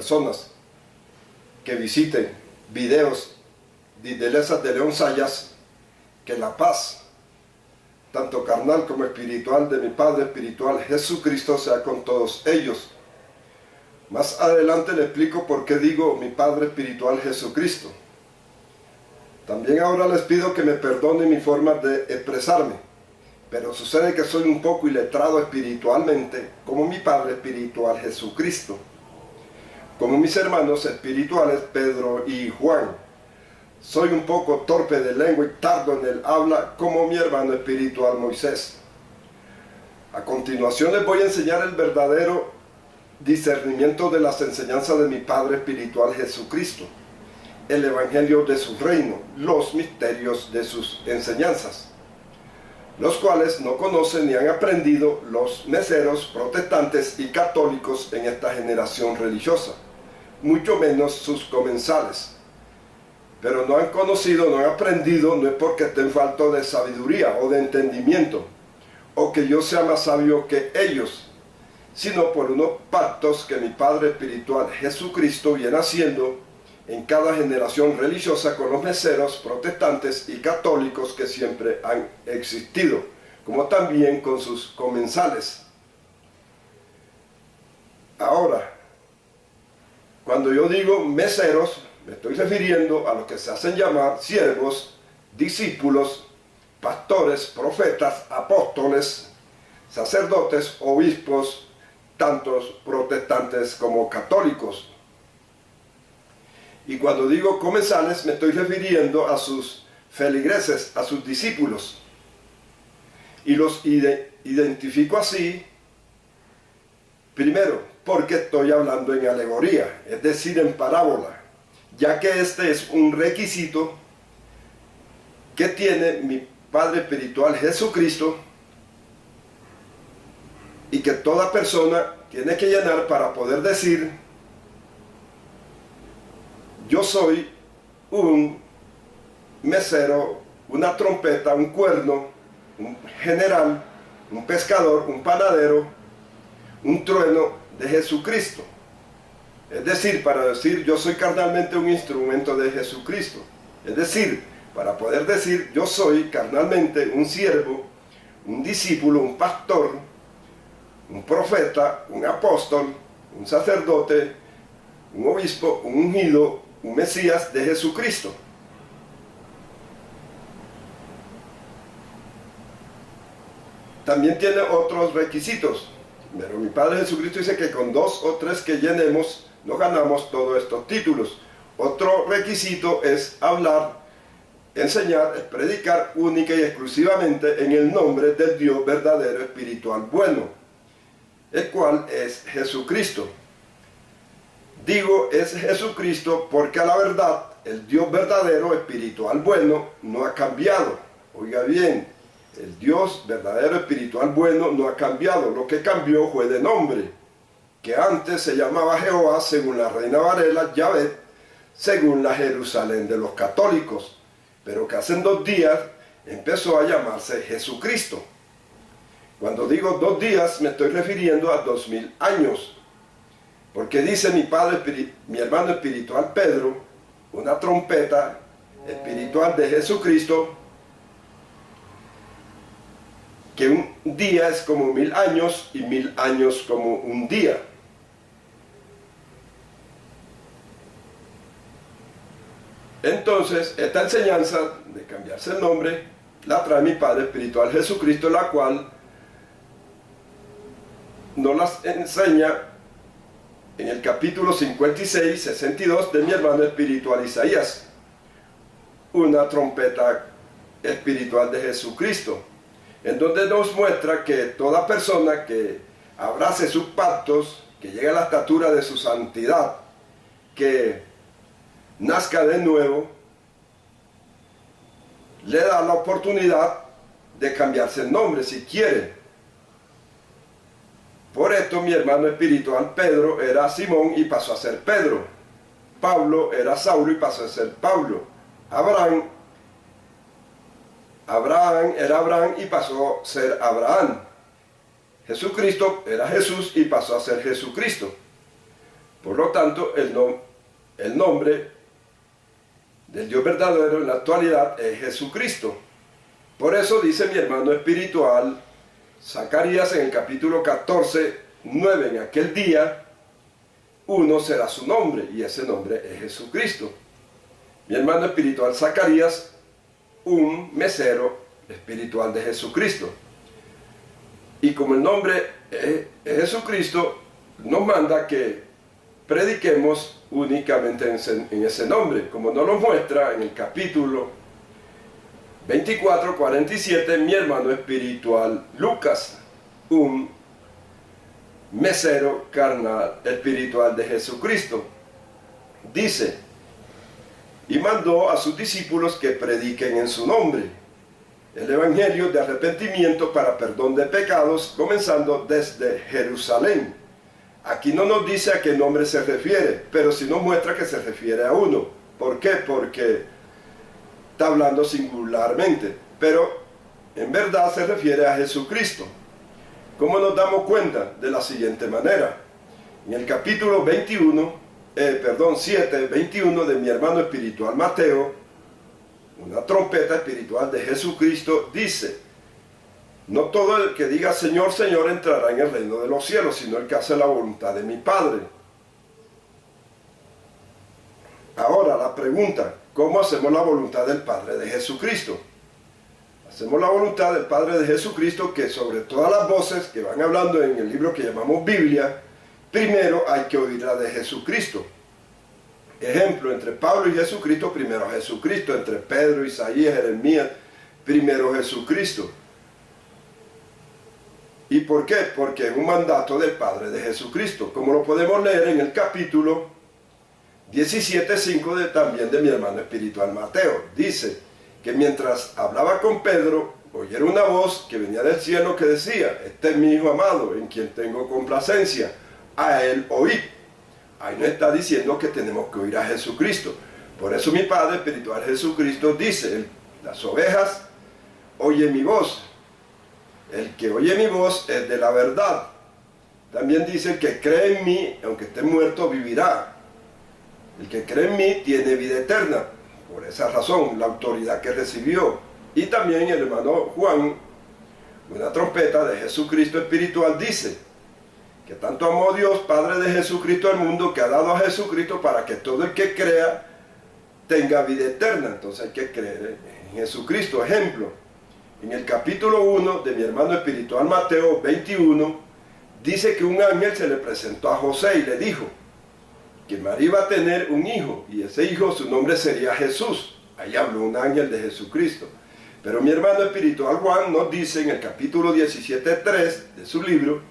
personas que visiten videos de Iglesias de León Sayas, que la paz, tanto carnal como espiritual, de mi Padre espiritual Jesucristo sea con todos ellos. Más adelante le explico por qué digo mi Padre espiritual Jesucristo. También ahora les pido que me perdonen mi forma de expresarme, pero sucede que soy un poco iletrado espiritualmente, como mi Padre espiritual Jesucristo, como mis hermanos espirituales Pedro y Juan. Soy un poco torpe de lengua y tardo en el habla, como mi hermano espiritual Moisés. A continuación les voy a enseñar el verdadero discernimiento de las enseñanzas de mi Padre espiritual Jesucristo, el evangelio de su reino, los misterios de sus enseñanzas, los cuales no conocen ni han aprendido los meseros, protestantes y católicos en esta generación religiosa, mucho menos sus comensales. Pero no han conocido, no han aprendido, no es porque estén falto de sabiduría o de entendimiento, o que yo sea más sabio que ellos, sino por unos pactos que mi Padre espiritual Jesucristo viene haciendo en cada generación religiosa con los meseros, protestantes y católicos que siempre han existido, como también con sus comensales. Ahora, cuando yo digo meseros, me estoy refiriendo a los que se hacen llamar siervos, discípulos, pastores, profetas, apóstoles, sacerdotes, obispos, tantos protestantes como católicos. Y cuando digo comensales, me estoy refiriendo a sus feligreses, a sus discípulos. Y los identifico así, primero, porque estoy hablando en alegoría, es decir, en parábola, ya que este es un requisito que tiene mi Padre espiritual Jesucristo y que toda persona tiene que llenar para poder decir: yo soy un mesero, una trompeta, un cuerno, un general, un pescador, un panadero, un trueno de Jesucristo. Es decir, para decir yo soy carnalmente un instrumento de Jesucristo. Es decir, para poder decir yo soy carnalmente un siervo, un discípulo, un pastor, un profeta, un apóstol, un sacerdote, un obispo, un ungido, un Mesías de Jesucristo. También tiene otros requisitos, pero mi Padre Jesucristo dice que con 2 o 3 que llenemos nos ganamos todos estos títulos. Otro requisito es hablar, enseñar, predicar única y exclusivamente en el nombre del Dios verdadero espiritual bueno, el cual es Jesucristo. Digo es Jesucristo porque a la verdad el Dios verdadero espiritual bueno no ha cambiado. Oiga bien, el Dios verdadero espiritual bueno no ha cambiado. Lo que cambió fue de nombre, que antes se llamaba Jehová según la reina Varela, Yahvé según la Jerusalén de los católicos, pero que hace 2 días empezó a llamarse Jesucristo. Cuando digo 2 días me estoy refiriendo a 2000 años, porque dice mi hermano espiritual Pedro, una trompeta espiritual de Jesucristo, que un día es como 1000 años y 1000 años como un día. Entonces, esta enseñanza de cambiarse el nombre la trae mi Padre espiritual Jesucristo, la cual nos las enseña en el capítulo 56, 62 de mi hermano espiritual Isaías, una trompeta espiritual de Jesucristo, en donde nos muestra que toda persona que abrace sus pactos, que llegue a la estatura de su santidad, que nazca de nuevo, le da la oportunidad de cambiarse el nombre si quiere. Por esto mi hermano espiritual Pedro era Simón y pasó a ser Pedro. Pablo era Saulo y pasó a ser Pablo. Abraham era Abraham y pasó a ser Abraham. Jesucristo era Jesús y pasó a ser Jesucristo. Por lo tanto, el nombre del Dios verdadero en la actualidad es Jesucristo. Por eso dice mi hermano espiritual, Zacarías en el capítulo 14, 9, en aquel día, uno será su nombre, y ese nombre es Jesucristo. Mi hermano espiritual Zacarías, un mesero espiritual de Jesucristo. Y como el nombre es Jesucristo, nos manda que prediquemos únicamente en ese nombre, como nos lo muestra en el capítulo 24, 47, mi hermano espiritual Lucas, un mesero carnal espiritual de Jesucristo. Dice, y mandó a sus discípulos que prediquen en su nombre el evangelio de arrepentimiento para perdón de pecados, comenzando desde Jerusalén. Aquí no nos dice a qué nombre se refiere, pero sí nos muestra que se refiere a uno. ¿Por qué? Porque está hablando singularmente, pero en verdad se refiere a Jesucristo. ¿Cómo nos damos cuenta? De la siguiente manera. En el capítulo 7, 21 de mi hermano espiritual Mateo, una trompeta espiritual de Jesucristo dice, no todo el que diga Señor, Señor entrará en el reino de los cielos, sino el que hace la voluntad de mi Padre. Ahora la pregunta, ¿cómo hacemos la voluntad del Padre de Jesucristo? Hacemos la voluntad del Padre de Jesucristo, que sobre todas las voces que van hablando en el libro que llamamos Biblia, primero hay que oír la de Jesucristo. Ejemplo, entre Pablo y Jesucristo, primero Jesucristo. Entre Pedro, Isaías, Jeremías, primero Jesucristo. ¿Y por qué? Porque es un mandato del Padre de Jesucristo, como lo podemos leer en el capítulo 17:5 también de mi hermano espiritual Mateo. Dice que mientras hablaba con Pedro, oyeron una voz que venía del cielo que decía, este es mi Hijo amado, en quien tengo complacencia, a él oíd. Ahí nos está diciendo que tenemos que oír a Jesucristo. Por eso mi Padre espiritual Jesucristo dice, las ovejas oyen mi voz. El que oye mi voz es de la verdad. También dice, el que cree en mí, aunque esté muerto, vivirá. El que cree en mí tiene vida eterna. Por esa razón, la autoridad que recibió. Y también el hermano Juan, una trompeta de Jesucristo espiritual, dice que tanto amó Dios, Padre de Jesucristo, al mundo, que ha dado a Jesucristo para que todo el que crea tenga vida eterna. Entonces hay que creer en Jesucristo. Ejemplo, en el capítulo 1 de mi hermano espiritual Mateo 21, dice que un ángel se le presentó a José y le dijo que María iba a tener un hijo, y ese hijo su nombre sería Jesús. Ahí habló un ángel de Jesucristo. Pero mi hermano espiritual Juan nos dice en el capítulo 17:3 de su libro,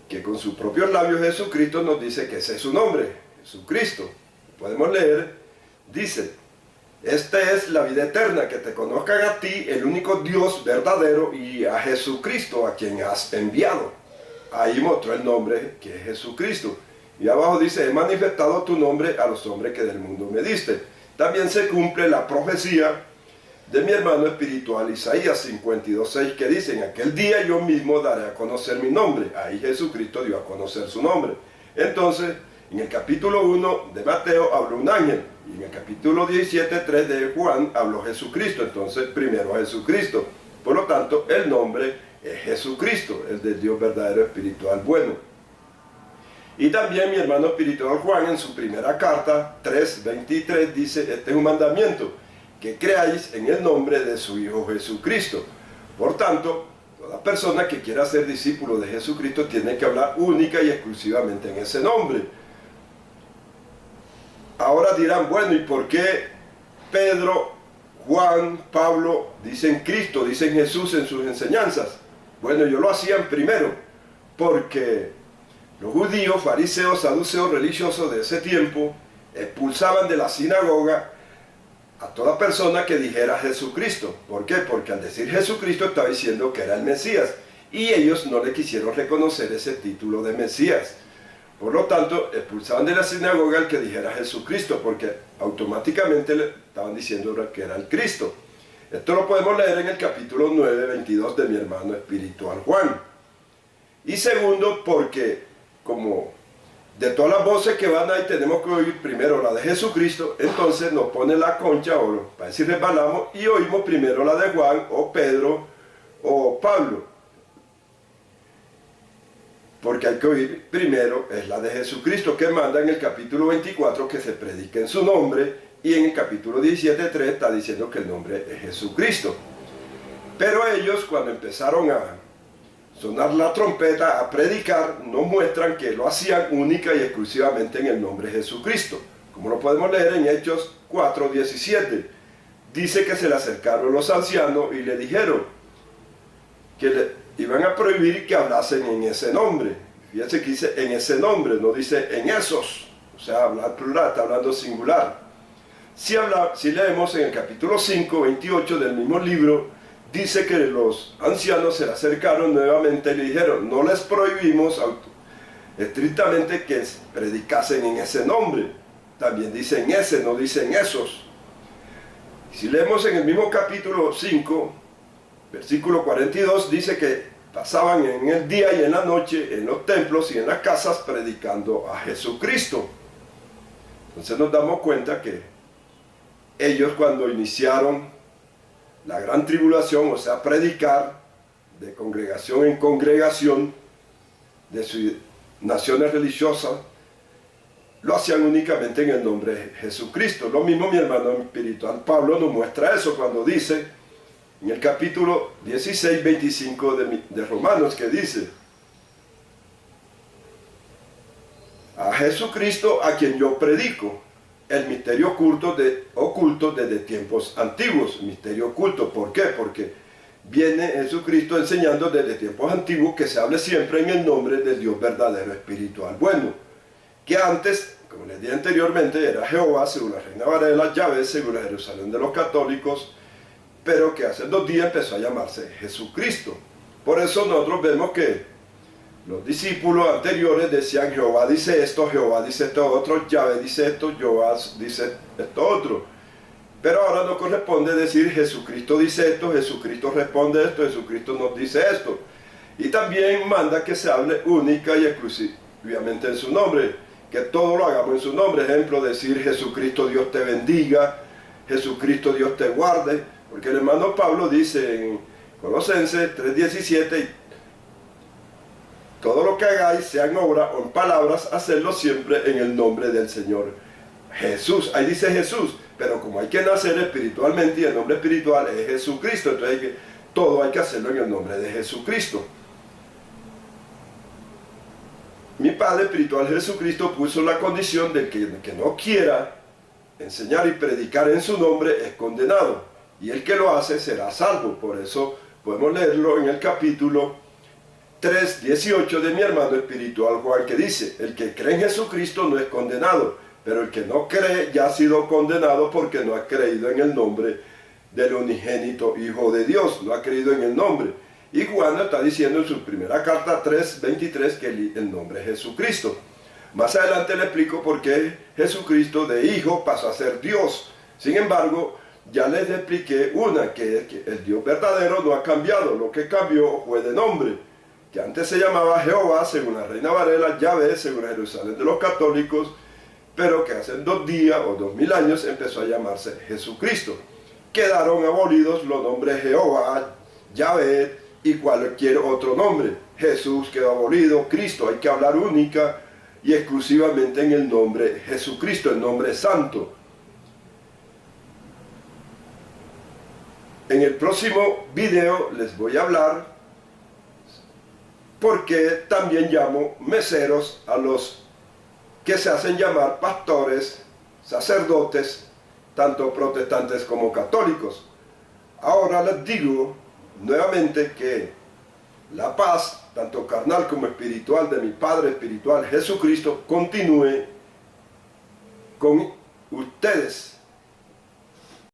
que con sus propios labios Jesucristo nos dice que ese es su nombre, Jesucristo. Podemos leer, dice, esta es la vida eterna, que te conozcan a ti, el único Dios verdadero, y a Jesucristo, a quien has enviado. Ahí mostró el nombre que es Jesucristo. Y abajo dice, he manifestado tu nombre a los hombres que del mundo me diste. También se cumple la profecía de mi hermano espiritual Isaías 52:6, que dice, en aquel día yo mismo daré a conocer mi nombre. Ahí Jesucristo dio a conocer su nombre. Entonces, en el capítulo 1 de Mateo habló un ángel, y en el capítulo 17:3 de Juan habló Jesucristo. Entonces, primero Jesucristo. Por lo tanto, el nombre es Jesucristo, el del Dios verdadero espiritual bueno. Y también mi hermano espiritual Juan, en su primera carta 3:23, dice, este es un mandamiento, que creáis en el nombre de su Hijo Jesucristo. Por tanto, toda persona que quiera ser discípulo de Jesucristo tiene que hablar única y exclusivamente en ese nombre. Ahora dirán, bueno, ¿y por qué Pedro, Juan, Pablo dicen Cristo, dicen Jesús en sus enseñanzas? Bueno, ellos lo hacían primero porque los judíos, fariseos, saduceos, religiosos de ese tiempo expulsaban de la sinagoga a toda persona que dijera Jesucristo. ¿Por qué? Porque al decir Jesucristo estaba diciendo que era el Mesías, y ellos no le quisieron reconocer ese título de Mesías. Por lo tanto, expulsaban de la sinagoga al que dijera Jesucristo, porque automáticamente le estaban diciendo que era el Cristo. Esto lo podemos leer en el capítulo 9:22 de mi hermano espiritual Juan. Y segundo, porque como de todas las voces que van ahí tenemos que oír primero la de Jesucristo, entonces nos pone la concha, o para decir resbalamos, y oímos primero la de Juan, o Pedro, o Pablo. Porque hay que oír primero, es la de Jesucristo, que manda en el capítulo 24 que se predique en su nombre, y en el capítulo 17:3 está diciendo que el nombre es Jesucristo. Pero ellos, cuando empezaron a sonar la trompeta, a predicar, nos muestran que lo hacían única y exclusivamente en el nombre de Jesucristo. Como lo podemos leer en Hechos 4:17. Dice que se le acercaron los ancianos y le dijeron que le iban a prohibir que hablasen en ese nombre. Fíjense que dice en ese nombre, no dice en esos. O sea, hablar plural, está hablando singular. Si leemos en el capítulo 5:28 del mismo libro, dice que los ancianos se le acercaron nuevamente y le dijeron, no les prohibimos estrictamente que predicasen en ese nombre. También dice en ese, no dice en esos. Si leemos en el mismo capítulo 5, versículo 42, dice que pasaban en el día y en la noche en los templos y en las casas predicando a Jesucristo. Entonces nos damos cuenta que ellos, cuando iniciaron la gran tribulación, o sea, predicar de congregación en congregación de sus naciones religiosas, lo hacían únicamente en el nombre de Jesucristo. Lo mismo mi hermano espiritual Pablo nos muestra eso cuando dice en el capítulo 16:25 de Romanos, que dice: a Jesucristo a quien yo predico, el misterio oculto desde tiempos antiguos. Misterio oculto, ¿por qué? Porque viene Jesucristo enseñando desde tiempos antiguos que se hable siempre en el nombre del Dios verdadero espiritual bueno, que antes, como les dije anteriormente, era Jehová según la Reina Varela, Yahvé según la Jerusalén de los católicos, pero que hace 2 días empezó a llamarse Jesucristo. Por eso nosotros vemos que los discípulos anteriores decían Jehová dice esto otro, Yahvé dice esto, Jehová dice esto otro. Pero ahora nos corresponde decir Jesucristo dice esto, Jesucristo responde esto, Jesucristo nos dice esto. Y también manda que se hable única y exclusivamente en su nombre, que todo lo hagamos en su nombre. Ejemplo, decir Jesucristo Dios te bendiga, Jesucristo Dios te guarde, porque el hermano Pablo dice en Colosenses 3:17, todo lo que hagáis, sea en obra o en palabras, hacedlo siempre en el nombre del Señor Jesús. Ahí dice Jesús, pero como hay que nacer espiritualmente y el nombre espiritual es Jesucristo, entonces todo hay que hacerlo en el nombre de Jesucristo. Mi Padre espiritual Jesucristo puso la condición de que el que no quiera enseñar y predicar en su nombre es condenado, y el que lo hace será salvo. Por eso podemos leerlo en el capítulo 3:18 de mi hermano espiritual Juan, que dice: el que cree en Jesucristo no es condenado, pero el que no cree ya ha sido condenado porque no ha creído en el nombre del unigénito Hijo de Dios, no ha creído en el nombre. Y Juan está diciendo en su primera carta 3:23 que el nombre es Jesucristo. Más adelante le explico por qué Jesucristo de Hijo pasó a ser Dios. Sin embargo, ya les expliqué que el Dios verdadero no ha cambiado, lo que cambió fue de nombre, que antes se llamaba Jehová según la Reina Varela, Yahvé según la Jerusalén de los católicos, pero que hace 2 días o 2000 años empezó a llamarse Jesucristo. Quedaron abolidos los nombres Jehová, Yahvé y cualquier otro nombre. Jesús quedó abolido, Cristo, hay que hablar única y exclusivamente en el nombre Jesucristo, el nombre santo. En el próximo video les voy a hablar porque también llamo meseros a los que se hacen llamar pastores, sacerdotes, tanto protestantes como católicos. Ahora les digo nuevamente que la paz, tanto carnal como espiritual, de mi Padre espiritual Jesucristo, continúe con ustedes.